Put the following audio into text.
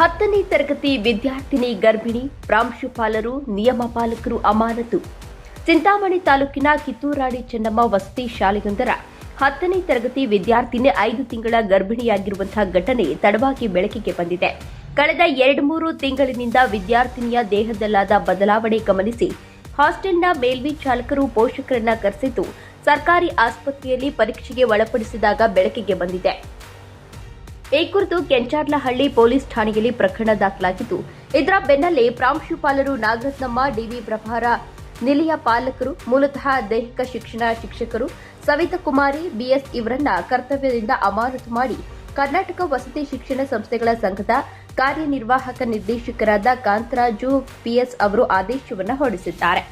10ನೇ ತರಗತಿ ವಿದ್ಯಾರ್ಥಿನಿ ಗರ್ಭಿಣಿ, ಪ್ರಾಂಶುಪಾಲರು, ನಿಯಮ ಪಾಲಕರು ಅಮಾನತು. ಚಿಂತಾಮಣಿ ತಾಲೂಕಿನ ಕಿತ್ತೂರಾಣಿ ಚೆನ್ನಮ್ಮ ವಸತಿ ಶಾಲೆಯೊಂದರ 10ನೇ ತರಗತಿ ವಿದ್ಯಾರ್ಥಿನಿ 5 ತಿಂಗಳ ಗರ್ಭಿಣಿಯಾಗಿರುವಂತಹ ಘಟನೆ ತಡವಾಗಿ ಬೆಳಕಿಗೆ ಬಂದಿದೆ. ಕಳೆದ 2-3 ತಿಂಗಳಿನಿಂದ ವಿದ್ಯಾರ್ಥಿನಿಯ ದೇಹದಲ್ಲಾದ ಬದಲಾವಣೆ ಗಮನಿಸಿ ಹಾಸ್ಟೆಲ್ನ ಮೇಲ್ವಿಚಾರಕರು ಪೋಷಕರನ್ನ ಕರೆಸಿದ್ದು ಸರ್ಕಾರಿ ಆಸ್ಪತ್ರೆಯಲ್ಲಿ ಪರೀಕ್ಷೆಗೆ ಒಳಪಡಿಸಿದಾಗ ಬೆಳಕಿಗೆ ಬಂದಿದೆ. ಈ ಕುರಿತು ಕೆಂಚಾರ್ಲಹಳ್ಳಿ ಪೊಲೀಸ್ ಠಾಣೆಯಲ್ಲಿ ಪ್ರಕರಣ ದಾಖಲಾಗಿದ್ದು, ಇದರ ಬೆನ್ನಲ್ಲೇ ಪ್ರಾಂಶುಪಾಲರು ನಾಗರತ್ನಮ್ಮ, ಡಿವಿ ಪ್ರಭಾರ ನಿಲಯ ಪಾಲಕರು, ಮೂಲತಃ ದೈಹಿಕ ಶಿಕ್ಷಣ ಶಿಕ್ಷಕರು ಸವಿತಾಕುಮಾರಿ ಬಿಎಸ್ ಇವರನ್ನ ಕರ್ತವ್ಯದಿಂದ ಅಮಾನತು ಮಾಡಿ ಕರ್ನಾಟಕ ವಸತಿ ಶಿಕ್ಷಣ ಸಂಸ್ಥೆಗಳ ಸಂಘದ ಕಾರ್ಯನಿರ್ವಾಹಕ ನಿರ್ದೇಶಕರಾದ ಕಾಂತರಾಜು ಪಿಎಸ್ ಅವರು ಆದೇಶವನ್ನು ಹೊರಡಿಸಿದ್ದಾರೆ.